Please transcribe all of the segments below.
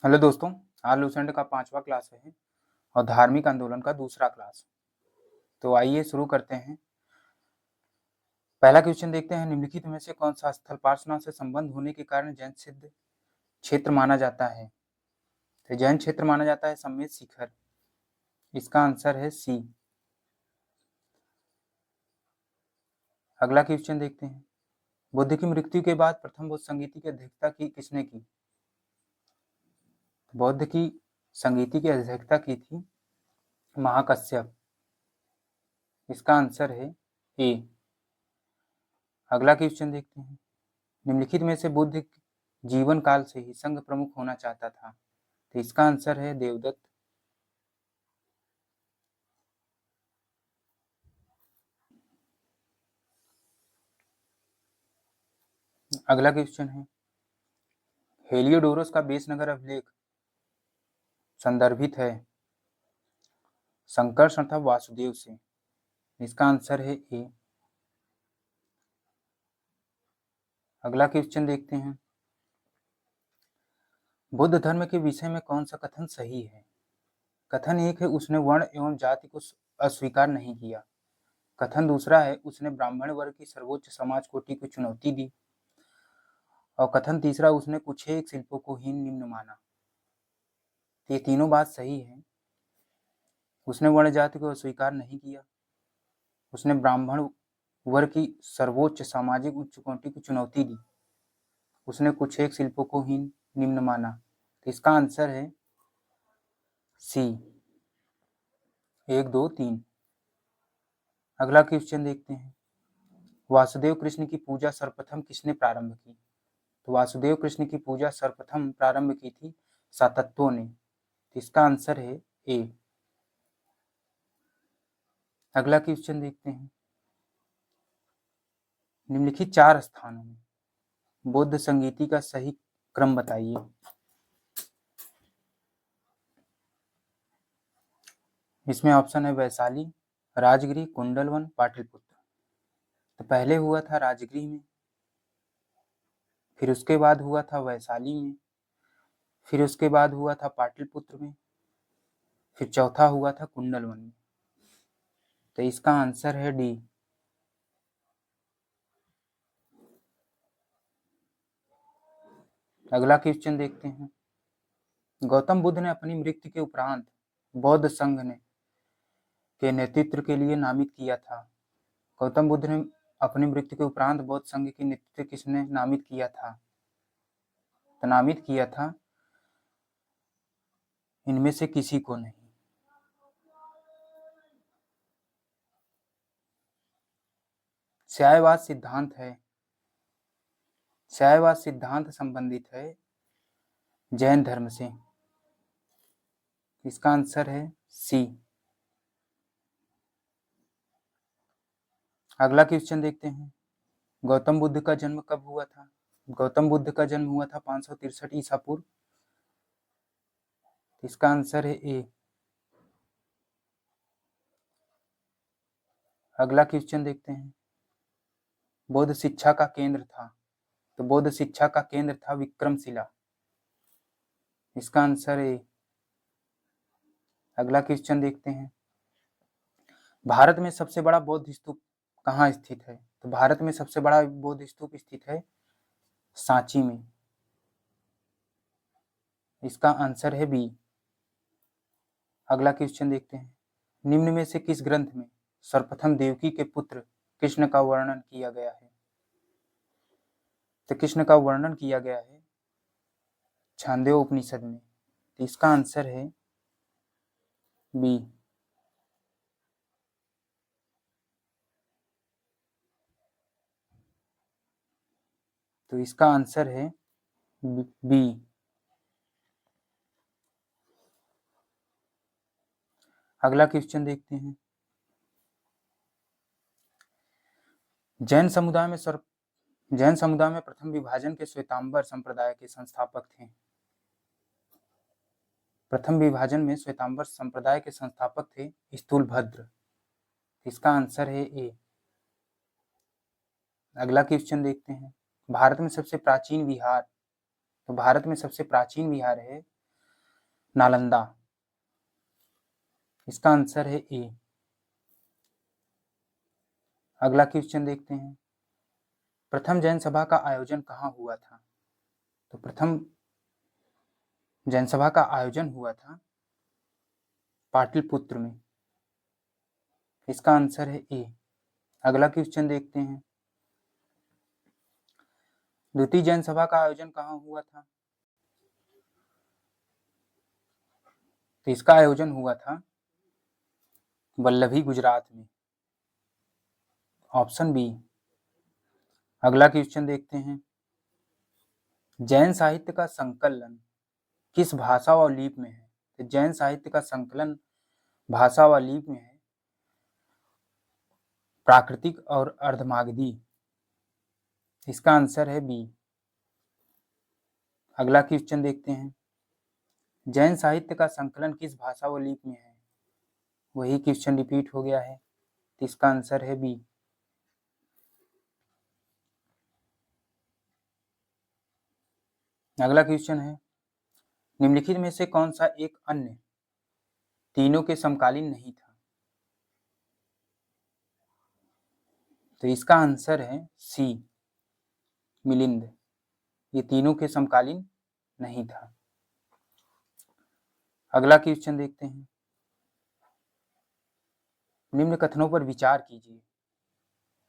Hello दोस्तों, आज Lucent का 5वां क्लास है और धार्मिक आंदोलन का दूसरा क्लास। तो आइए शुरू करते हैं। पहला क्वेश्चन देखते हैं, निम्नलिखित में से कौन सा स्थल पार्श्वनाथ से संबंध होने के कारण जैन सिद्ध क्षेत्र माना जाता है? तो जैन क्षेत्र माना जाता है सम्मेद शिखर। इसका आंसर है सी। अगला क्वेश्चन देखते हैं, बुद्ध की मृत्यु के बाद प्रथम बौद्ध संगीति की अध्यक्षता किसने की? बौद्ध की संगीति की अध्यक्षता की थी महाकश्यप। इसका आंसर है ए। अगला क्वेश्चन देखते हैं, निम्नलिखित में से बुद्ध जीवन काल से ही संघ प्रमुख होना चाहता था? तो इसका आंसर है देवदत्त। अगला क्वेश्चन है, हेलियोडोरस का बेस नगर अभिलेख संदर्भित है संकर्षण था वासुदेव से। इसका आंसर है ए। अगला क्वेश्चन देखते हैं, बुद्ध धर्म के विषय में कौन सा कथन सही है? कथन एक है, उसने वर्ण एवं जाति को अस्वीकार नहीं किया। कथन दूसरा है, उसने ब्राह्मण वर्ग की सर्वोच्च समाज कोटि को चुनौती दी। और कथन तीसरा, उसने कुछ एक शिल्पों को हीन निम्न माना। ये तीनों बात सही है। उसने वर्ण जाति को अस्वीकार नहीं किया, उसने ब्राह्मण वर्ग की सर्वोच्च सामाजिक उच्च कोटि को चुनौती दी, उसने कुछ एक शिल्पों को ही निम्न माना। तो इसका आंसर है सी, 1 2 3। अगला क्वेश्चन देखते हैं, वासुदेव कृष्ण की पूजा सर्वप्रथम किसने प्रारंभ की? तो वासुदेव कृष्ण की पूजा सर्वप्रथम प्रारंभ की थी सातत्वों ने। तो इसका आंसर है ए। अगला क्वेश्चन देखते हैं, निम्नलिखित 4 स्थानों में बौद्ध संगीति का सही क्रम बताइए। इसमें ऑप्शन है वैशाली, राजगृह, कुंडलवन, पाटलिपुत्र। तो पहले हुआ था राजगृह में, फिर उसके बाद हुआ था वैशाली में, फिर उसके बाद हुआ था पाटलिपुत्र में, फिर चौथा हुआ था कुंडलवन में। तो इसका आंसर है डी। अगला क्वेश्चन देखते हैं, गौतम बुद्ध ने अपनी मृत्यु के उपरांत बौद्ध संघ ने के नेतृत्व के लिए नामित किया था? गौतम बुद्ध ने अपनी मृत्यु के उपरांत बौद्ध संघ के नेतृत्व किसने नामित किया था? तो नामित किया था इनमें से किसी को नहीं। स्यायवाद सिद्धांत है, स्यायवाद सिद्धांत संबंधित है जैन धर्म से। इसका आंसर है सी। अगला क्वेश्चन देखते हैं, गौतम बुद्ध का जन्म कब हुआ था? गौतम बुद्ध का जन्म हुआ था 563 ईसा पूर्व। इसका आंसर है ए। अगला क्वेश्चन देखते हैं, बौद्ध शिक्षा का केंद्र था? तो बौद्ध शिक्षा का केंद्र था विक्रमशिला। इसका आंसर है। अगला क्वेश्चन देखते हैं, भारत में सबसे बड़ा बौद्ध स्तूप कहाँ स्थित है? तो भारत में सबसे बड़ा बौद्ध स्तूप स्थित है सांची में। इसका आंसर है बी। अगला क्वेश्चन देखते हैं, निम्न में से किस ग्रंथ में सर्वप्रथम देवकी के पुत्र कृष्ण का वर्णन किया गया है? तो कृष्ण का वर्णन किया गया है छांदोग्य उपनिषद में। तो इसका आंसर है बी। तो इसका आंसर है बी। अगला क्वेश्चन देखते हैं, जैन समुदाय में प्रथम विभाजन के श्वेतांबर संप्रदाय के संस्थापक थे? प्रथम विभाजन में श्वेतांबर संप्रदाय के संस्थापक थे स्थूलभद्र। इसका आंसर है ए। अगला क्वेश्चन देखते हैं, भारत में सबसे प्राचीन विहार, तो भारत में सबसे प्राचीन विहार है नालंदा। इसका आंसर है ए। अगला क्वेश्चन देखते हैं, प्रथम जैन सभा का आयोजन कहाँ हुआ था? तो प्रथम जैन सभा का आयोजन हुआ था पाटलिपुत्र में। इसका आंसर है ए। अगला क्वेश्चन देखते हैं, द्वितीय जैन सभा का आयोजन कहाँ हुआ था? तो इसका आयोजन हुआ था वल्लभी, गुजरात में। Option B. अगला क्वेश्चन देखते हैं, जैन साहित्य का संकलन किस भाषा व लिपि में है? तो जैन साहित्य का संकलन भाषा व लिपि में है प्राकृतिक और अर्धमागधी। इसका आंसर है बी। अगला क्वेश्चन देखते हैं, जैन साहित्य का संकलन किस भाषा व लिपि में है? वही क्वेश्चन रिपीट हो गया है, तो इसका आंसर है बी। अगला क्वेश्चन है, निम्नलिखित में से कौन सा एक अन्य तीनों के समकालीन नहीं था? तो इसका आंसर है सी, मिलिंद। ये तीनों के समकालीन नहीं था। अगला क्वेश्चन देखते हैं, निम्न कथनों पर विचार कीजिए।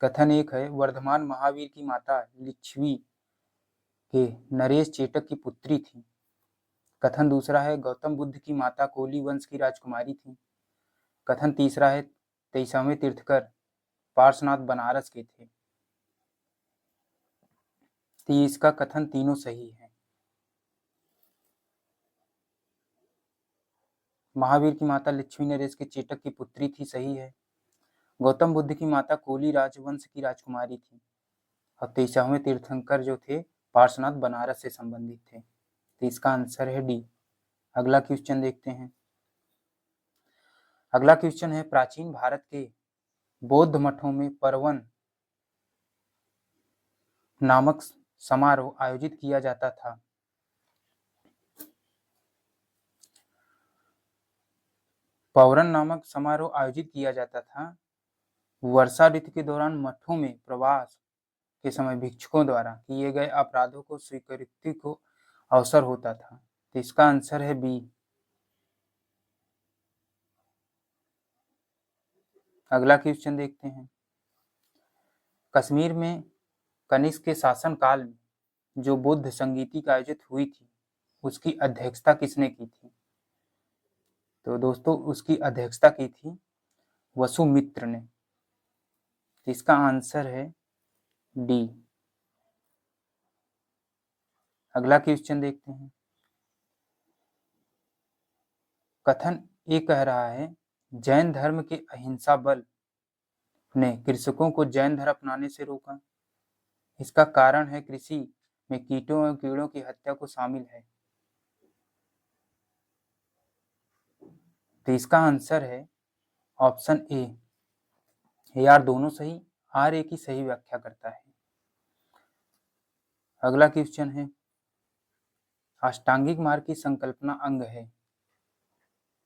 कथन एक है, वर्धमान महावीर की माता लिच्छवी के नरेश चेटक की पुत्री थी। कथन दूसरा है, गौतम बुद्ध की माता कोली वंश की राजकुमारी थी। कथन तीसरा है, 23वें तीर्थकर पार्श्वनाथ बनारस के थे। तो इसका कथन तीनों सही है। महावीर की माता लक्ष्मी नरेश के चेटक की पुत्री थी, सही है। गौतम बुद्ध की माता कोली राजवंश की राजकुमारी थी और 23वें तीर्थंकर जो थे पार्श्वनाथ बनारस से संबंधित थे। तो इसका आंसर है डी। अगला क्वेश्चन देखते हैं, अगला क्वेश्चन है, प्राचीन भारत के बौद्ध मठों में परवन नामक समारोह आयोजित किया जाता था। पौरन नामक समारोह आयोजित किया जाता था वर्षा ऋतु के दौरान मठों में प्रवास के समय भिक्षुकों द्वारा किए गए अपराधों को स्वीकृति को अवसर होता था। तो इसका आंसर है बी। अगला क्वेश्चन देखते हैं, कश्मीर में कनिष्क के शासन काल में जो बौद्ध संगीति का आयोजित हुई थी उसकी अध्यक्षता किसने की थी? तो दोस्तों उसकी अध्यक्षता की थी वसुमित्र ने। तो इसका आंसर है डी। अगला क्वेश्चन देखते हैं, कथन ये कह रहा है, जैन धर्म के अहिंसा बल ने कृषकों को जैन धर्म अपनाने से रोका। इसका कारण है कृषि में कीटों और कीड़ों की हत्या को शामिल है। तो इसका आंसर है ऑप्शन ए। यार दोनों सही, आर ए की सही व्याख्या करता है। अगला क्वेश्चन है, अष्टांगिक मार्ग की संकल्पना अंग है।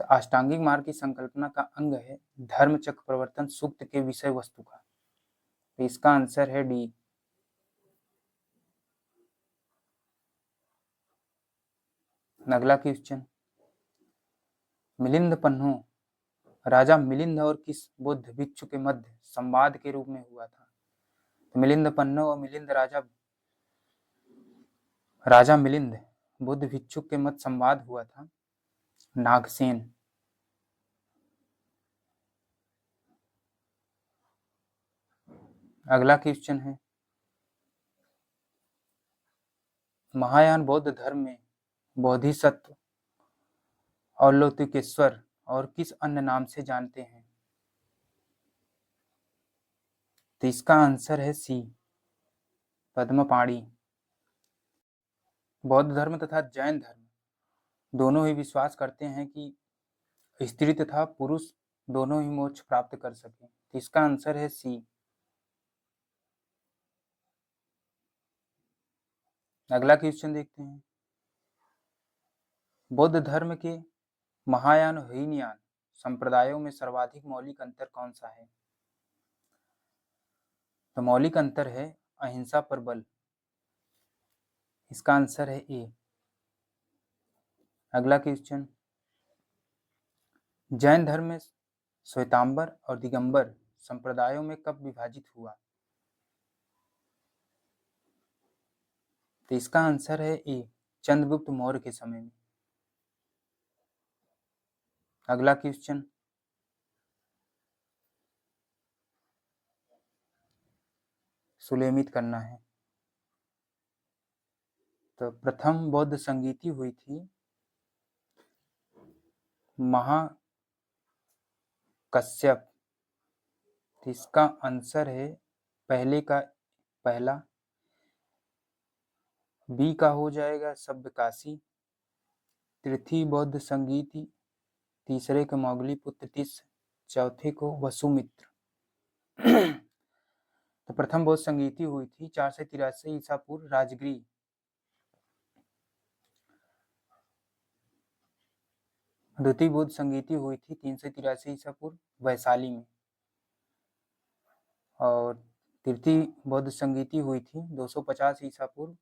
तो अष्टांगिक मार्ग की संकल्पना का अंग है धर्म चक्र प्रवर्तन सूक्त के विषय वस्तु का। तो इसका आंसर है डी। अगला क्वेश्चन, मिलिंद पन्नों राजा मिलिंद और किस बुद्ध भिक्षु के मध्य संवाद के रूप में हुआ था? तो मिलिंद पन्नों और मिलिंद राजा मिलिंद बुद्ध भिक्षु के मध्य संवाद हुआ था नागसेन। अगला क्वेश्चन है, महायान बौद्ध धर्म में बोधिसत्व अवलोकितेश्वर और किस अन्य नाम से जानते हैं? तो इसका आंसर है सी, पद्मपाणि। बौद्ध धर्म तथा जैन धर्म दोनों ही विश्वास करते हैं कि स्त्री तथा पुरुष दोनों ही मोक्ष प्राप्त कर सके। तो इसका आंसर है सी। अगला क्वेश्चन देखते हैं, बौद्ध धर्म के महायान और हीनयान संप्रदायों में सर्वाधिक मौलिक अंतर कौन सा है? तो मौलिक अंतर है अहिंसा पर बल। इसका आंसर है ए। अगला क्वेश्चन, जैन धर्म में श्वेतांबर और दिगंबर संप्रदायों में कब विभाजित हुआ? तो इसका आंसर है ए, चंद्रगुप्त मौर्य के समय में। अगला क्वेश्चन, सुलेमित करना है। तो प्रथम बौद्ध संगीति हुई थी महाकश्यप। इसका आंसर है पहले का पहला। बी का हो जाएगा सब्यकाशी। तृतीय बौद्ध संगीति, तीसरे के मोगली पुत्र तीस, चौथे को वसुमित्र। तो प्रथम बौद्ध संगीति हुई थी 483 ईसा पूर्व राजगृह। द्वितीय बौद्ध संगीति हुई थी 383 ईसा पूर्व वैशाली में। और तृतीय बौद्ध संगीति हुई थी 250 ईसा पूर्व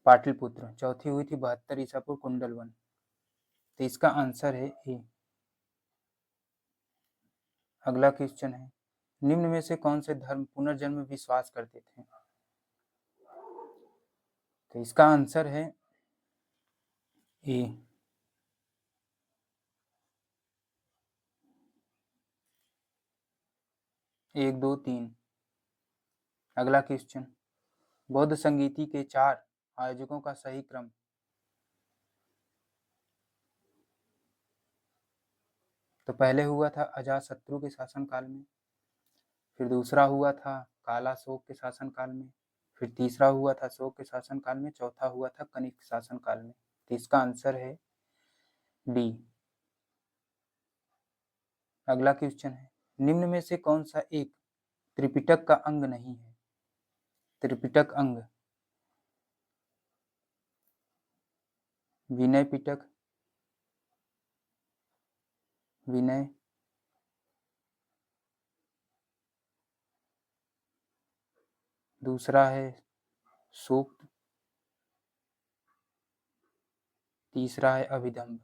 पाटलिपुत्र। चौथी हुई थी 72 ईसा पूर्व कुंडलवन। तो इसका आंसर है ए। अगला क्वेश्चन है, निम्न में से कौन से धर्म पुनर्जन्म में विश्वास करते थे? तो इसका आंसर है ए। 1 2 3। अगला क्वेश्चन, बौद्ध संगीति के 4 आयोजकों का सही क्रम? तो पहले हुआ था अजातशत्रु के शासनकाल में, फिर दूसरा हुआ था कालाशोक के शासनकाल में, फिर तीसरा हुआ था अशोक के शासनकाल में, चौथा हुआ था कनिष्क शासनकाल में। तो इसका आंसर है डी। अगला क्वेश्चन है, निम्न में से कौन सा एक त्रिपिटक का अंग नहीं है? त्रिपिटक अंग, विनय पिटक, विनय, दूसरा है सूक्त, तीसरा है अभिधम्म।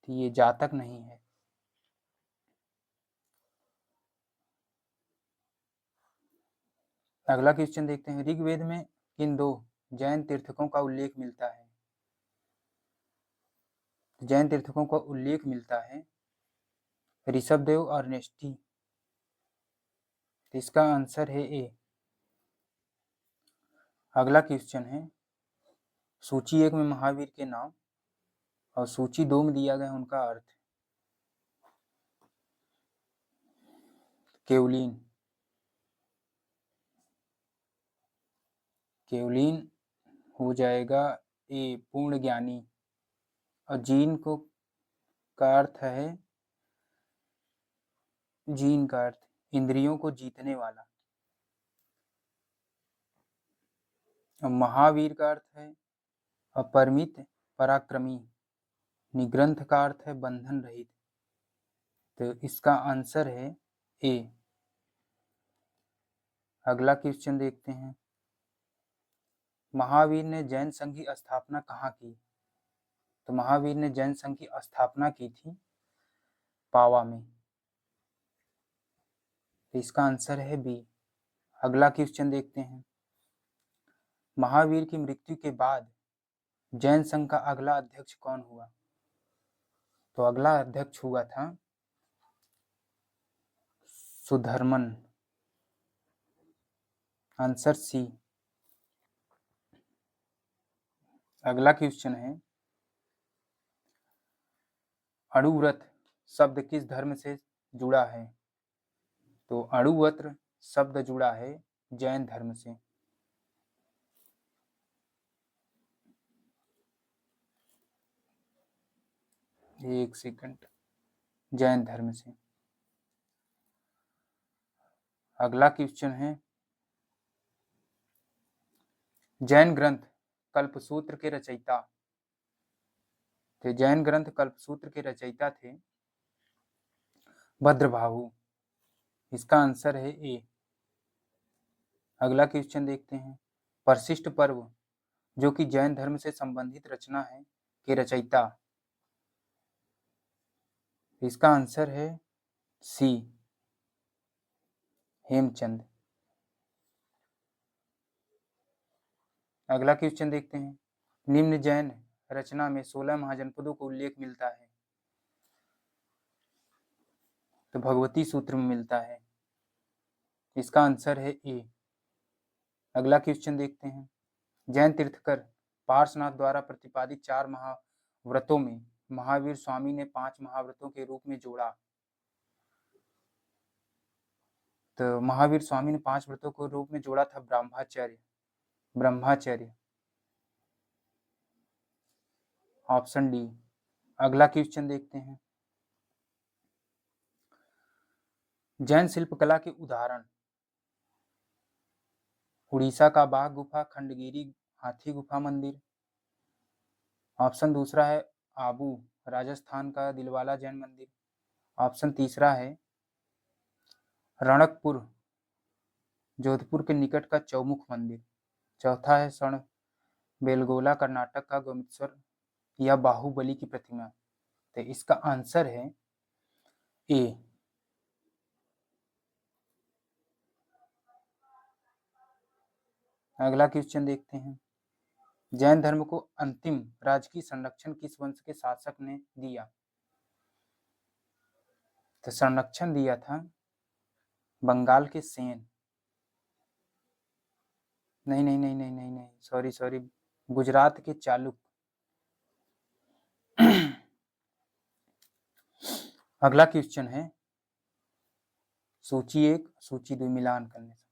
तो ये जातक नहीं है। अगला क्वेश्चन देखते हैं, ऋग्वेद में किन 2 जैन तीर्थकों का उल्लेख मिलता है? जैन तीर्थकों का उल्लेख मिलता है ऋषभदेव और नेष्टि। तो इसका आंसर है ए। अगला क्वेश्चन है, सूची 1 में महावीर के नाम और सूची 2 में दिया गया उनका अर्थ। केवलीन, केवलीन हो जाएगा ए, पूर्ण ज्ञानी। और जीन को का अर्थ है, जीन का अर्थ इंद्रियों को जीतने वाला। और महावीर का अर्थ है अपरिमित पराक्रमी। निग्रंथ का अर्थ है बंधन रहित। तो इसका आंसर है ए। अगला क्वेश्चन देखते हैं, महावीर ने जैन संघ की स्थापना कहाँ की? तो महावीर ने जैन संघ की स्थापना की थी पावा में। तो इसका आंसर है बी। अगला क्वेश्चन देखते हैं, महावीर की मृत्यु के बाद जैन संघ का अगला अध्यक्ष कौन हुआ? तो अगला अध्यक्ष हुआ था सुधर्मन। Answer C. अगला क्वेश्चन है, अणुव्रत शब्द किस धर्म से जुड़ा है? तो अणुव्रत शब्द जुड़ा है जैन धर्म से। एक सेकंड, जैन धर्म से। अगला क्वेश्चन है, जैन ग्रंथ कल्पसूत्र के रचयिता थे। जैन ग्रंथ कल्पसूत्र के रचयिता थे भद्रबाहु। इसका आंसर है ए। अगला क्वेश्चन देखते हैं। परशिष्ट पर्व जो कि जैन धर्म से संबंधित रचना है के रचयिता। इसका आंसर है सी, हेमचंद। अगला क्वेश्चन देखते हैं। निम्न जैन रचना में 16 महाजनपदों का उल्लेख मिलता है। तो भगवती सूत्र में मिलता है। इसका आंसर है ए। अगला क्वेश्चन देखते हैं। जैन तीर्थकर पार्श्वनाथ द्वारा प्रतिपादित 4 महाव्रतों में महावीर स्वामी ने 5 महाव्रतों के रूप में जोड़ा। तो महावीर स्वामी ने 5 व्रतों के रूप में जोड़ा था ब्रह्मचर्य। Option D. अगला क्वेश्चन देखते हैं। जैन शिल्पकला के उदाहरण। उड़ीसा का बाघ गुफा, खंडगिरी हाथी गुफा मंदिर। ऑप्शन दूसरा है आबू राजस्थान का दिलवाला जैन मंदिर। ऑप्शन तीसरा है रणकपुर जोधपुर के निकट का चौमुख मंदिर। चौथा है स्वर्ण बेलगोला कर्नाटक का गोमतेश्वर या बाहुबली की प्रतिमा। तो इसका आंसर है ए। अगला क्वेश्चन देखते हैं। जैन धर्म को अंतिम राजकीय संरक्षण किस वंश के शासक ने दिया। तो संरक्षण दिया था बंगाल के सेन। नहीं, सॉरी, गुजरात के चालुक्य। अगला क्वेश्चन है सूची 1 सूची 2 मिलान करने से।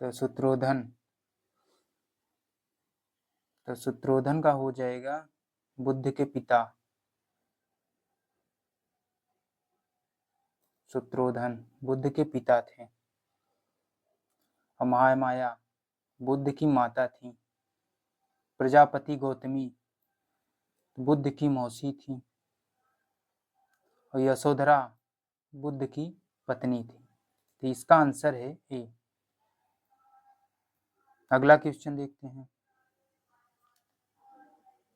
तो सूत्रोधन का हो जाएगा बुद्ध के पिता। सूत्रोधन बुद्ध के पिता थे। महामाया बुद्ध की माता थी। प्रजापति गौतमी बुद्ध की मौसी थी। और यशोधरा बुद्ध की पत्नी थी। तो इसका आंसर है ए। अगला क्वेश्चन देखते हैं।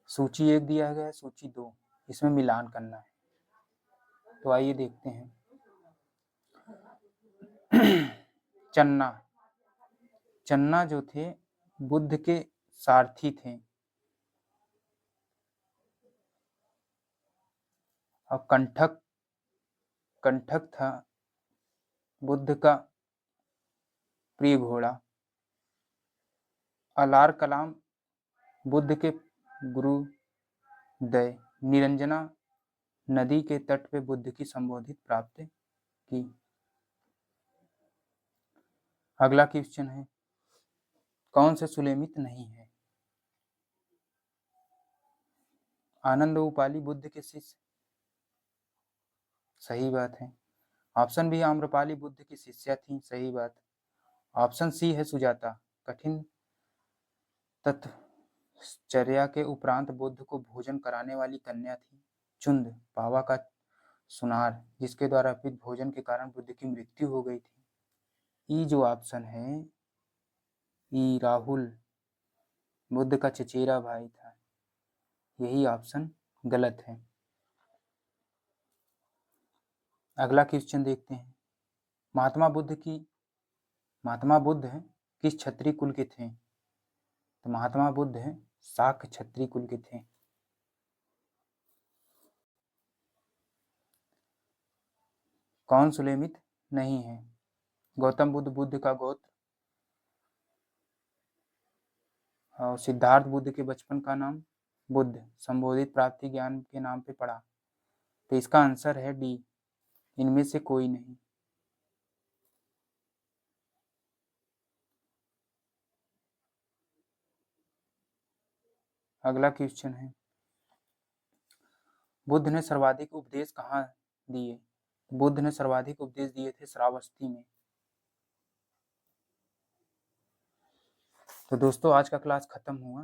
सूची 1 दिया गया है, सूची 2, इसमें मिलान करना है। तो आइए देखते हैं। चन्ना जो थे बुद्ध के सारथी थे। और कंठक था बुद्ध का प्रिय घोड़ा। अलार कलाम बुद्ध के गुरुदय। निरंजना नदी के तट पे बुद्ध की संबोधित प्राप्त की। अगला क्वेश्चन है कौन से सुलेमित नहीं है। आनंद उपाली बुद्ध के शिष्य। सही बात है। ऑप्शन बी आम्रपाली बुद्ध की शिष्या थी। सही बात। ऑप्शन सी है सुजाता कठिन तपश्चर्या के उपरांत बुद्ध को भोजन कराने वाली कन्या थी। चुंद पावा का सुनार जिसके द्वारा अर्पित भोजन के कारण बुद्ध की मृत्यु हो गई थी। ई जो ऑप्शन है ई राहुल बुद्ध का चचेरा भाई था। यही ऑप्शन गलत है। अगला क्वेश्चन देखते हैं। महात्मा बुद्ध किस क्षत्रिय कुल के थे। तो महात्मा बुद्ध शाक्त क्षत्रिय कुल के थे। कौन सुलेमित नहीं है। गौतम बुद्ध का गोत्र। और सिद्धार्थ बुद्ध के बचपन का नाम बुद्ध संबोधित प्राप्ति ज्ञान के नाम पे पढ़ा। तो इसका आंसर है डी, इनमें से कोई नहीं। अगला क्वेश्चन है बुद्ध ने सर्वाधिक उपदेश कहाँ दिए। बुद्ध ने सर्वाधिक उपदेश दिए थे श्रावस्ती में। तो दोस्तों आज का क्लास ख़त्म हुआ।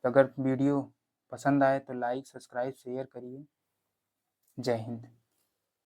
अगर वीडियो पसंद आए तो लाइक, सब्सक्राइब, शेयर करिए। जय हिंद।